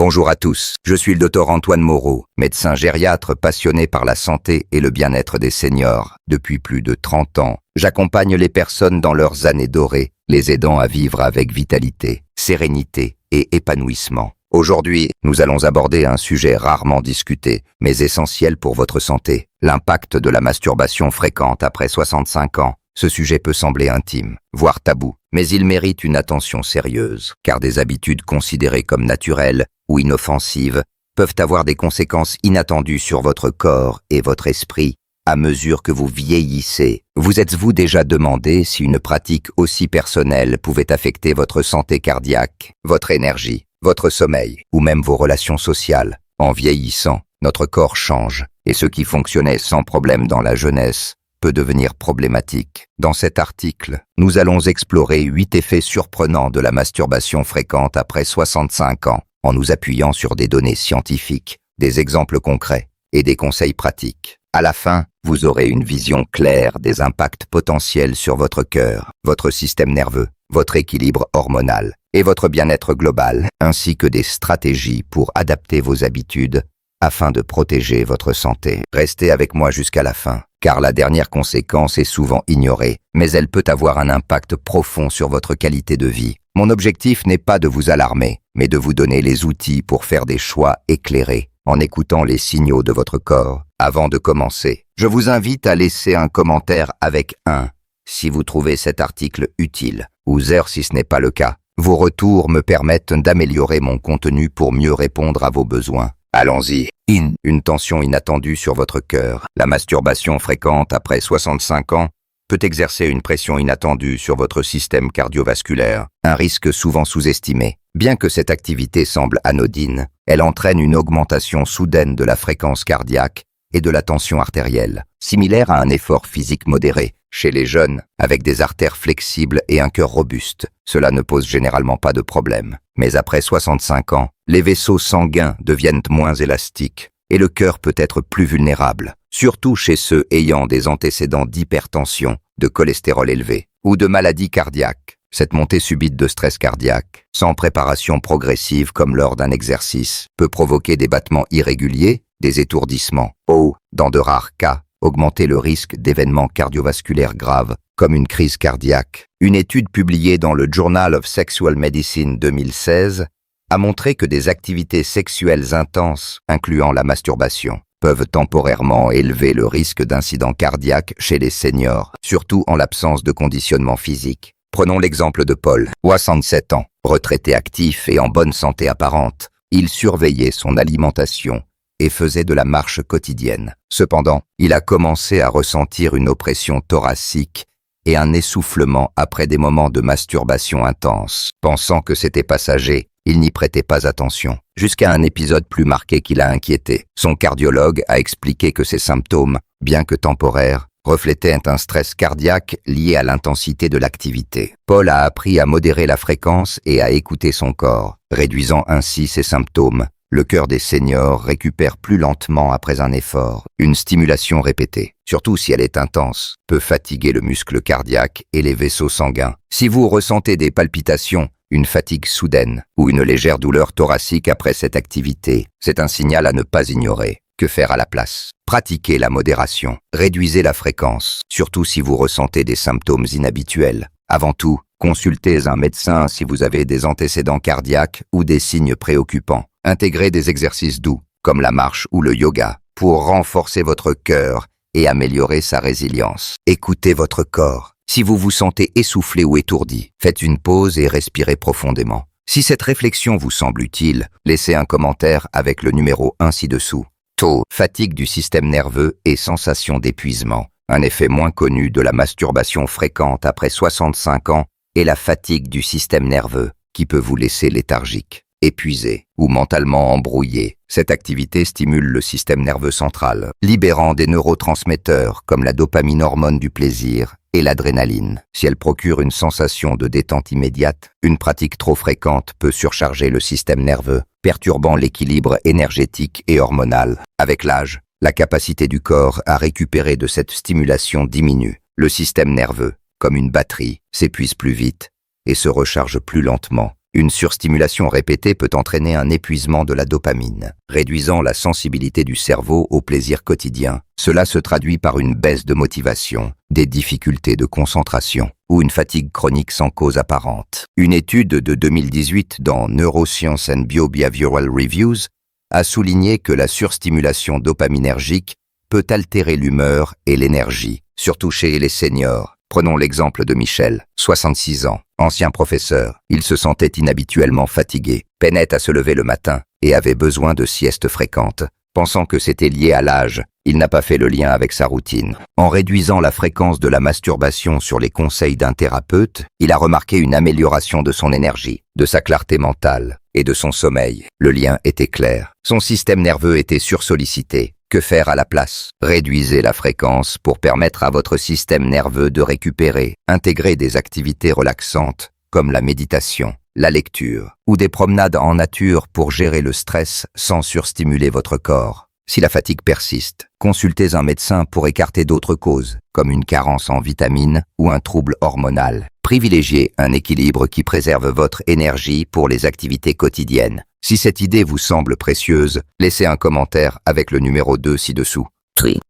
Bonjour à tous, je suis le docteur Antoine Moreau, médecin gériatre passionné par la santé et le bien-être des seniors. Depuis plus de 30 ans, j'accompagne les personnes dans leurs années dorées, les aidant à vivre avec vitalité, sérénité et épanouissement. Aujourd'hui, nous allons aborder un sujet rarement discuté, mais essentiel pour votre santé, l'impact de la masturbation fréquente après 65 ans. Ce sujet peut sembler intime, voire tabou, mais il mérite une attention sérieuse, car des habitudes considérées comme naturelles ou inoffensives peuvent avoir des conséquences inattendues sur votre corps et votre esprit à mesure que vous vieillissez. Vous êtes-vous déjà demandé si une pratique aussi personnelle pouvait affecter votre santé cardiaque, votre énergie, votre sommeil ou même vos relations sociales? En vieillissant, notre corps change, et ce qui fonctionnait sans problème dans la jeunesse peut devenir problématique. Dans cet article, nous allons explorer 8 effets surprenants de la masturbation fréquente après 65 ans, en nous appuyant sur des données scientifiques, des exemples concrets et des conseils pratiques. À la fin, vous aurez une vision claire des impacts potentiels sur votre cœur, votre système nerveux, votre équilibre hormonal et votre bien-être global, ainsi que des stratégies pour adapter vos habitudes afin de protéger votre santé. Restez avec moi jusqu'à la fin, car la dernière conséquence est souvent ignorée, mais elle peut avoir un impact profond sur votre qualité de vie. Mon objectif n'est pas de vous alarmer, mais de vous donner les outils pour faire des choix éclairés, en écoutant les signaux de votre corps. Avant de commencer, je vous invite à laisser un commentaire avec 1 si vous trouvez cet article utile, ou 0 si ce n'est pas le cas. Vos retours me permettent d'améliorer mon contenu pour mieux répondre à vos besoins. Allons-y. Une tension inattendue sur votre cœur. La masturbation fréquente après 65 ans peut exercer une pression inattendue sur votre système cardiovasculaire, un risque souvent sous-estimé. Bien que cette activité semble anodine, elle entraîne une augmentation soudaine de la fréquence cardiaque et de la tension artérielle, similaire à un effort physique modéré. Chez les jeunes, avec des artères flexibles et un cœur robuste, cela ne pose généralement pas de problème. Mais après 65 ans, les vaisseaux sanguins deviennent moins élastiques et le cœur peut être plus vulnérable, surtout chez ceux ayant des antécédents d'hypertension, de cholestérol élevé ou de maladies cardiaques. Cette montée subite de stress cardiaque, sans préparation progressive comme lors d'un exercice, peut provoquer des battements irréguliers, des étourdissements ou, dans de rares cas, augmenter le risque d'événements cardiovasculaires graves, comme une crise cardiaque. Une étude publiée dans le Journal of Sexual Medicine 2016 a montré que des activités sexuelles intenses, incluant la masturbation, peuvent temporairement élever le risque d'incidents cardiaques chez les seniors, surtout en l'absence de conditionnement physique. Prenons l'exemple de Paul, 67 ans, retraité actif et en bonne santé apparente. Il surveillait son alimentation et faisait de la marche quotidienne. Cependant, il a commencé à ressentir une oppression thoracique et un essoufflement après des moments de masturbation intense. Pensant que c'était passager, il n'y prêtait pas attention, jusqu'à un épisode plus marqué qui l'a inquiété. Son cardiologue a expliqué que ces symptômes, bien que temporaires, reflétaient un stress cardiaque lié à l'intensité de l'activité. Paul a appris à modérer la fréquence et à écouter son corps, réduisant ainsi ses symptômes. Le cœur des seniors récupère plus lentement après un effort. Une stimulation répétée, surtout si elle est intense, peut fatiguer le muscle cardiaque et les vaisseaux sanguins. Si vous ressentez des palpitations, une fatigue soudaine ou une légère douleur thoracique après cette activité, c'est un signal à ne pas ignorer. Que faire à la place? Pratiquez la modération. Réduisez la fréquence, surtout si vous ressentez des symptômes inhabituels. Avant tout, consultez un médecin si vous avez des antécédents cardiaques ou des signes préoccupants. Intégrez des exercices doux, comme la marche ou le yoga, pour renforcer votre cœur et améliorer sa résilience. Écoutez votre corps. Si vous vous sentez essoufflé ou étourdi, faites une pause et respirez profondément. Si cette réflexion vous semble utile, laissez un commentaire avec le numéro 1 ci-dessous. Taux, fatigue du système nerveux et sensation d'épuisement. Un effet moins connu de la masturbation fréquente après 65 ans est la fatigue du système nerveux, qui peut vous laisser léthargique, épuisé ou mentalement embrouillé. Cette activité stimule le système nerveux central, libérant des neurotransmetteurs comme la dopamine, hormone du plaisir, et l'adrénaline. Si elle procure une sensation de détente immédiate, une pratique trop fréquente peut surcharger le système nerveux, perturbant l'équilibre énergétique et hormonal. Avec l'âge, la capacité du corps à récupérer de cette stimulation diminue. Le système nerveux, comme une batterie, s'épuise plus vite et se recharge plus lentement, Une surstimulation répétée peut entraîner un épuisement de la dopamine, réduisant la sensibilité du cerveau au plaisir quotidien. Cela se traduit par une baisse de motivation, des difficultés de concentration ou une fatigue chronique sans cause apparente. Une étude de 2018 dans Neuroscience and Biobehavioral Reviews a souligné que la surstimulation dopaminergique peut altérer l'humeur et l'énergie, surtout chez les seniors. Prenons l'exemple de Michel, 66 ans, ancien professeur. Il se sentait inhabituellement fatigué, peinait à se lever le matin et avait besoin de siestes fréquentes. Pensant que c'était lié à l'âge, il n'a pas fait le lien avec sa routine. En réduisant la fréquence de la masturbation sur les conseils d'un thérapeute, il a remarqué une amélioration de son énergie, de sa clarté mentale et de son sommeil. Le lien était clair. Son système nerveux était sursollicité. Que faire à la place? Réduisez la fréquence pour permettre à votre système nerveux de récupérer. Intégrez des activités relaxantes comme la méditation, la lecture ou des promenades en nature pour gérer le stress sans surstimuler votre corps. Si la fatigue persiste, consultez un médecin pour écarter d'autres causes, comme une carence en vitamines ou un trouble hormonal. Privilégiez un équilibre qui préserve votre énergie pour les activités quotidiennes. Si cette idée vous semble précieuse, laissez un commentaire avec le numéro 2 ci-dessous.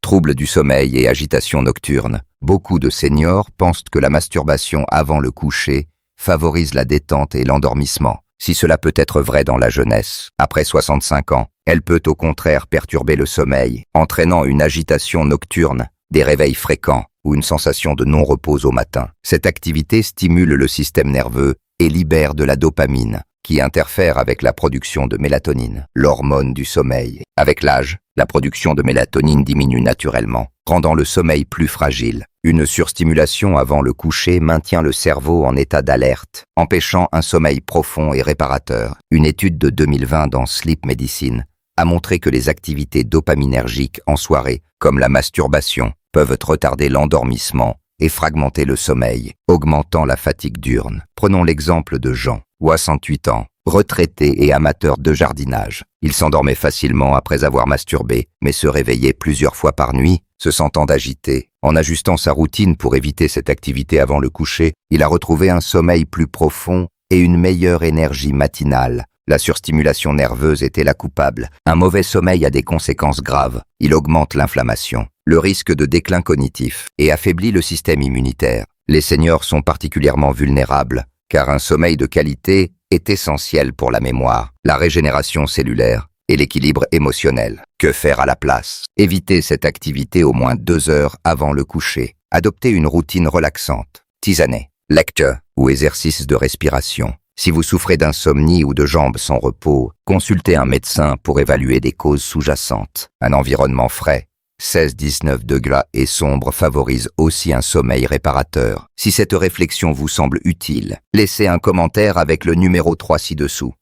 Troubles du sommeil et agitation nocturne. Beaucoup de seniors pensent que la masturbation avant le coucher favorise la détente et l'endormissement. Si cela peut être vrai dans la jeunesse, après 65 ans, elle peut au contraire perturber le sommeil, entraînant une agitation nocturne, des réveils fréquents ou une sensation de non-repos au matin. Cette activité stimule le système nerveux et libère de la dopamine, qui interfère avec la production de mélatonine, l'hormone du sommeil. Avec l'âge, la production de mélatonine diminue naturellement, rendant le sommeil plus fragile. Une surstimulation avant le coucher maintient le cerveau en état d'alerte, empêchant un sommeil profond et réparateur. Une étude de 2020 dans Sleep Medicine a montré que les activités dopaminergiques en soirée, comme la masturbation, peuvent retarder l'endormissement et fragmenter le sommeil, augmentant la fatigue diurne. Prenons l'exemple de Jean, 68 ans, retraité et amateur de jardinage. Il s'endormait facilement après avoir masturbé, mais se réveillait plusieurs fois par nuit, se sentant agité. En ajustant sa routine pour éviter cette activité avant le coucher, il a retrouvé un sommeil plus profond et une meilleure énergie matinale. La surstimulation nerveuse était la coupable. Un mauvais sommeil a des conséquences graves. Il augmente l'inflammation, le risque de déclin cognitif et affaiblit le système immunitaire. Les seniors sont particulièrement vulnérables, car un sommeil de qualité est essentiel pour la mémoire, la régénération cellulaire et l'équilibre émotionnel. Que faire à la place? Évitez cette activité au moins 2 heures avant le coucher. Adoptez une routine relaxante. Tisaner, lecture ou exercice de respiration. Si vous souffrez d'insomnie ou de jambes sans repos, consultez un médecin pour évaluer des causes sous-jacentes. Un environnement frais, 16-19 degrés et sombre favorise aussi un sommeil réparateur. Si cette réflexion vous semble utile, laissez un commentaire avec le numéro 3 ci-dessous.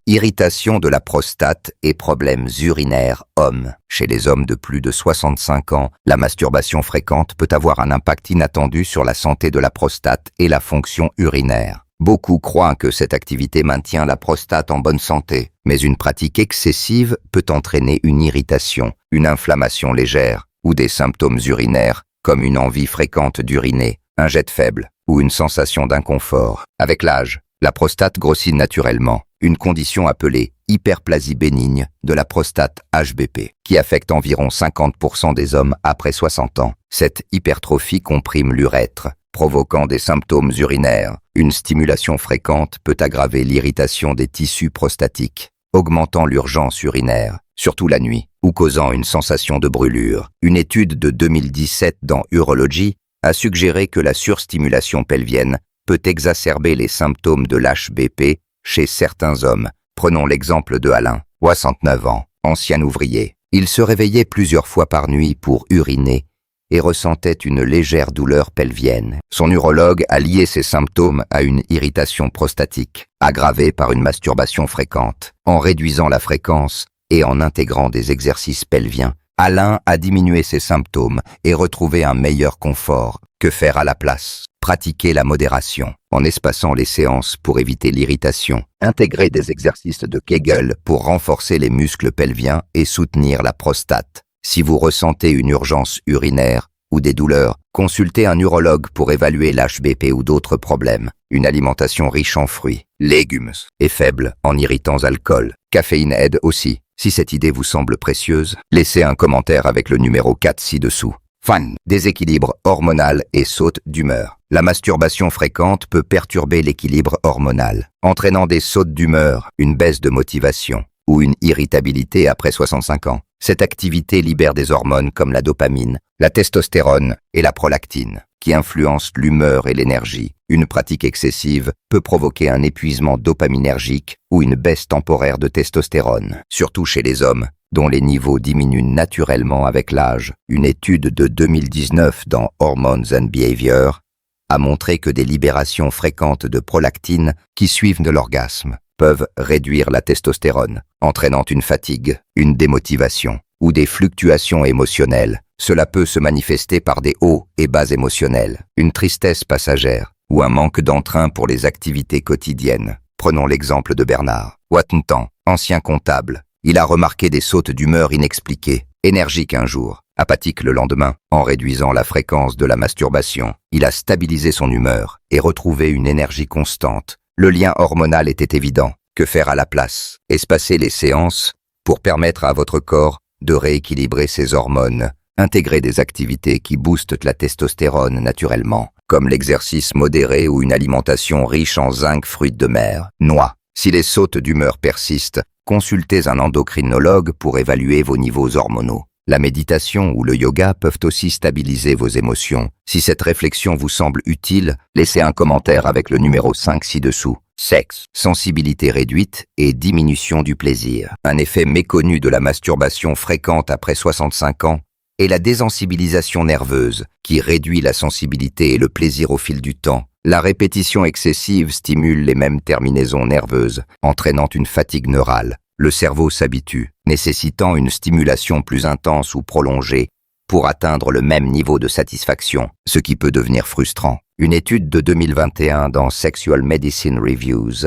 Irritation de la prostate et problèmes urinaires hommes. Chez les hommes de plus de 65 ans, la masturbation fréquente peut avoir un impact inattendu sur la santé de la prostate et la fonction urinaire. Beaucoup croient que cette activité maintient la prostate en bonne santé, mais une pratique excessive peut entraîner une irritation, une inflammation légère ou des symptômes urinaires comme une envie fréquente d'uriner, un jet faible ou une sensation d'inconfort. Avec l'âge, la prostate grossit naturellement, une condition appelée hyperplasie bénigne de la prostate HBP, qui affecte environ 50% des hommes après 60 ans. Cette hypertrophie comprime l'urètre, provoquant des symptômes urinaires. Une stimulation fréquente peut aggraver l'irritation des tissus prostatiques, augmentant l'urgence urinaire, surtout la nuit, ou causant une sensation de brûlure. Une étude de 2017 dans Urology a suggéré que la surstimulation pelvienne peut exacerber les symptômes de l'HBP chez certains hommes. Prenons l'exemple de Alain, 69 ans, ancien ouvrier. Il se réveillait plusieurs fois par nuit pour uriner et ressentait une légère douleur pelvienne. Son urologue a lié ces symptômes à une irritation prostatique, aggravée par une masturbation fréquente. En réduisant la fréquence et en intégrant des exercices pelviens, Alain a diminué ses symptômes et retrouvé un meilleur confort. Que faire à la place? Pratiquer la modération, en espaçant les séances pour éviter l'irritation. Intégrer des exercices de Kegel pour renforcer les muscles pelviens et soutenir la prostate. Si vous ressentez une urgence urinaire ou des douleurs, consultez un urologue pour évaluer l'HBP ou d'autres problèmes. Une alimentation riche en fruits, légumes et faible en irritants alcool. Caféine aide aussi. Si cette idée vous semble précieuse, laissez un commentaire avec le numéro 4 ci-dessous. Fan. Déséquilibre hormonal et sautes d'humeur. La masturbation fréquente peut perturber l'équilibre hormonal, entraînant des sautes d'humeur, une baisse de motivation ou une irritabilité après 65 ans. Cette activité libère des hormones comme la dopamine, la testostérone et la prolactine, qui influencent l'humeur et l'énergie. Une pratique excessive peut provoquer un épuisement dopaminergique ou une baisse temporaire de testostérone, surtout chez les hommes, dont les niveaux diminuent naturellement avec l'âge. Une étude de 2019 dans Hormones and Behavior a montré que des libérations fréquentes de prolactine qui suivent de l'orgasme peuvent réduire la testostérone, entraînant une fatigue, une démotivation ou des fluctuations émotionnelles. Cela peut se manifester par des hauts et bas émotionnels, une tristesse passagère ou un manque d'entrain pour les activités quotidiennes. Prenons l'exemple de Bernard Wattentan, ancien comptable. Il a remarqué des sautes d'humeur inexpliquées, énergique un jour, apathique le lendemain. En réduisant la fréquence de la masturbation, il a stabilisé son humeur et retrouvé une énergie constante. Le lien hormonal était évident. Que faire à la place? Espacer les séances pour permettre à votre corps de rééquilibrer ses hormones. Intégrer des activités qui boostent la testostérone naturellement, comme l'exercice modéré ou une alimentation riche en zinc, fruits de mer, noix. Si les sautes d'humeur persistent, consultez un endocrinologue pour évaluer vos niveaux hormonaux. La méditation ou le yoga peuvent aussi stabiliser vos émotions. Si cette réflexion vous semble utile, laissez un commentaire avec le numéro 5 ci-dessous. Sexe, sensibilité réduite et diminution du plaisir. Un effet méconnu de la masturbation fréquente après 65 ans est la désensibilisation nerveuse, qui réduit la sensibilité et le plaisir au fil du temps. La répétition excessive stimule les mêmes terminaisons nerveuses, entraînant une fatigue neurale. Le cerveau s'habitue, nécessitant une stimulation plus intense ou prolongée pour atteindre le même niveau de satisfaction, ce qui peut devenir frustrant. Une étude de 2021 dans Sexual Medicine Reviews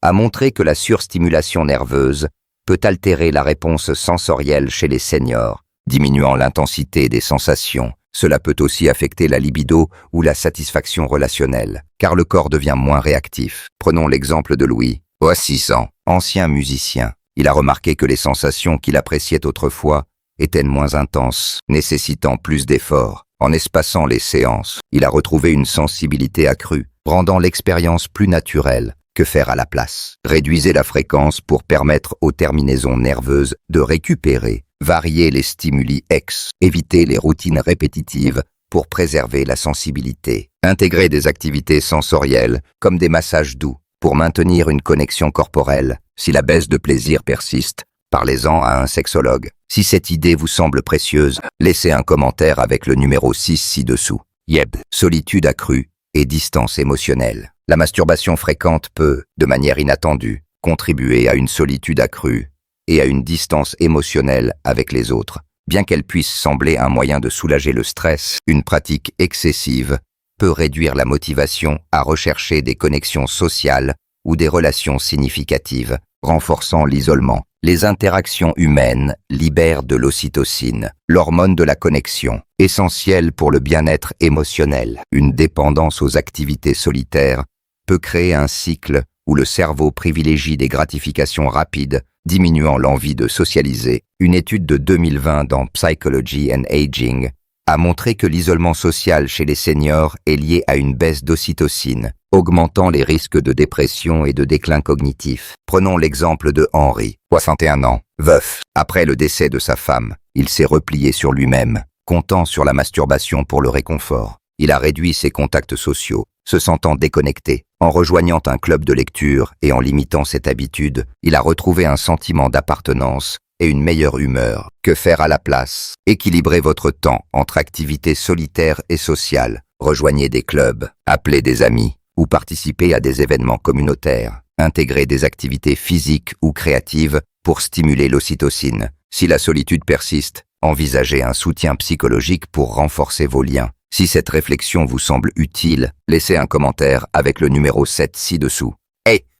a montré que la surstimulation nerveuse peut altérer la réponse sensorielle chez les seniors, diminuant l'intensité des sensations. Cela peut aussi affecter la libido ou la satisfaction relationnelle, car le corps devient moins réactif. Prenons l'exemple de Louis, 6 ans, ancien musicien. Il a remarqué que les sensations qu'il appréciait autrefois étaient moins intenses, nécessitant plus d'efforts. En espaçant les séances, il a retrouvé une sensibilité accrue, rendant l'expérience plus naturelle. Que faire à la place? Réduisez la fréquence pour permettre aux terminaisons nerveuses de récupérer. Variez les stimuli évitez les routines répétitives pour préserver la sensibilité. Intégrez des activités sensorielles, comme des massages doux, pour maintenir une connexion corporelle. Si la baisse de plaisir persiste, parlez-en à un sexologue. Si cette idée vous semble précieuse, laissez un commentaire avec le numéro 6 ci-dessous. Solitude accrue et distance émotionnelle. La masturbation fréquente peut, de manière inattendue, contribuer à une solitude accrue et à une distance émotionnelle avec les autres. Bien qu'elle puisse sembler un moyen de soulager le stress, une pratique excessive peut réduire la motivation à rechercher des connexions sociales ou des relations significatives, renforçant l'isolement. Les interactions humaines libèrent de l'ocytocine, l'hormone de la connexion, essentielle pour le bien-être émotionnel. Une dépendance aux activités solitaires peut créer un cycle où le cerveau privilégie des gratifications rapides, diminuant l'envie de socialiser. Une étude de 2020 dans Psychology and Aging a montré que l'isolement social chez les seniors est lié à une baisse d'ocytocine, augmentant les risques de dépression et de déclin cognitif. Prenons l'exemple de Henry, 61 ans, veuf. Après le décès de sa femme, il s'est replié sur lui-même, comptant sur la masturbation pour le réconfort. Il a réduit ses contacts sociaux, se sentant déconnecté. En rejoignant un club de lecture et en limitant cette habitude, il a retrouvé un sentiment d'appartenance et une meilleure humeur. Que faire à la place? Équilibrez votre temps entre activités solitaires et sociales. Rejoignez des clubs, appelez des amis ou participez à des événements communautaires. Intégrez des activités physiques ou créatives pour stimuler l'ocytocine. Si la solitude persiste, envisagez un soutien psychologique pour renforcer vos liens. Si cette réflexion vous semble utile, laissez un commentaire avec le numéro 7 ci-dessous.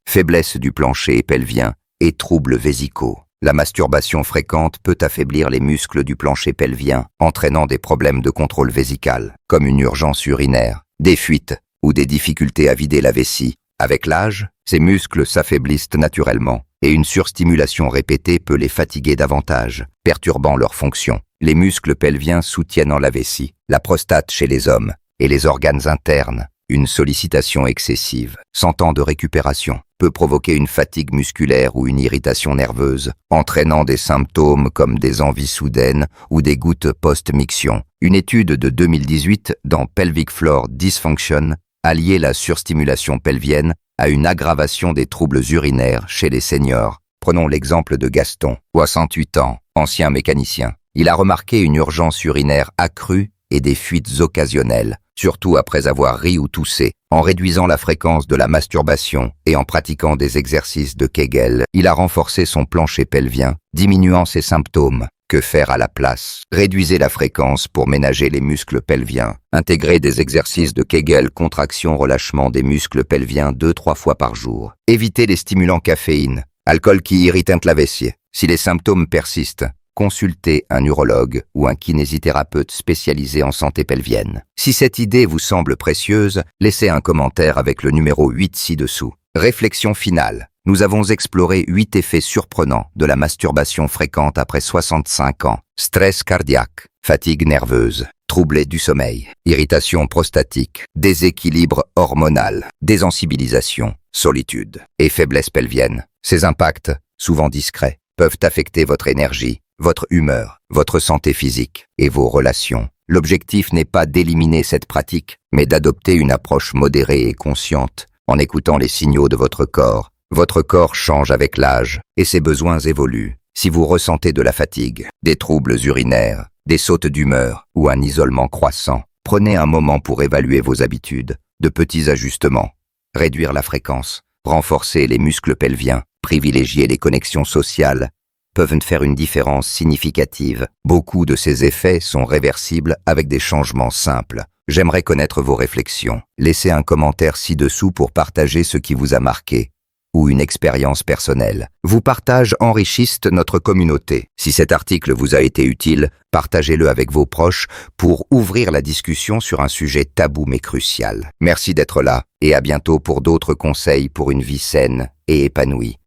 Faiblesse du plancher pelvien et troubles vésicaux. La masturbation fréquente peut affaiblir les muscles du plancher pelvien, entraînant des problèmes de contrôle vésical, comme une urgence urinaire, des fuites ou des difficultés à vider la vessie. Avec l'âge, ces muscles s'affaiblissent naturellement et une surstimulation répétée peut les fatiguer davantage, perturbant leur fonction. Les muscles pelviens soutiennent la vessie, la prostate chez les hommes et les organes internes. Une sollicitation excessive, sans temps de récupération, peut provoquer une fatigue musculaire ou une irritation nerveuse, entraînant des symptômes comme des envies soudaines ou des gouttes post-miction. Une étude de 2018 dans Pelvic Floor Dysfunction a lié la surstimulation pelvienne à une aggravation des troubles urinaires chez les seniors. Prenons l'exemple de Gaston, 68 ans, ancien mécanicien. Il a remarqué une urgence urinaire accrue et des fuites occasionnelles, surtout après avoir ri ou toussé. En réduisant la fréquence de la masturbation et en pratiquant des exercices de Kegel, il a renforcé son plancher pelvien, diminuant ses symptômes. Que faire à la place? Réduisez la fréquence pour ménager les muscles pelviens. Intégrez des exercices de Kegel, contraction-relâchement des muscles pelviens 2-3 fois par jour. Évitez les stimulants caféine, alcool qui irritent la vessie. Si les symptômes persistent, consultez un urologue ou un kinésithérapeute spécialisé en santé pelvienne. Si cette idée vous semble précieuse, laissez un commentaire avec le numéro 8 ci-dessous. Réflexion finale. Nous avons exploré 8 effets surprenants de la masturbation fréquente après 65 ans. Stress cardiaque, fatigue nerveuse, troubles du sommeil, irritation prostatique, déséquilibre hormonal, désensibilisation, solitude et faiblesse pelvienne. Ces impacts, souvent discrets, peuvent affecter votre énergie, votre humeur, votre santé physique et vos relations. L'objectif n'est pas d'éliminer cette pratique, mais d'adopter une approche modérée et consciente en écoutant les signaux de votre corps. Votre corps change avec l'âge et ses besoins évoluent. Si vous ressentez de la fatigue, des troubles urinaires, des sautes d'humeur ou un isolement croissant, prenez un moment pour évaluer vos habitudes. De petits ajustements, réduire la fréquence, renforcer les muscles pelviens, privilégier les connexions sociales, peuvent faire une différence significative. Beaucoup de ces effets sont réversibles avec des changements simples. J'aimerais connaître vos réflexions. Laissez un commentaire ci-dessous pour partager ce qui vous a marqué ou une expérience personnelle. Vos partages enrichissent notre communauté. Si cet article vous a été utile, partagez-le avec vos proches pour ouvrir la discussion sur un sujet tabou mais crucial. Merci d'être là et à bientôt pour d'autres conseils pour une vie saine et épanouie.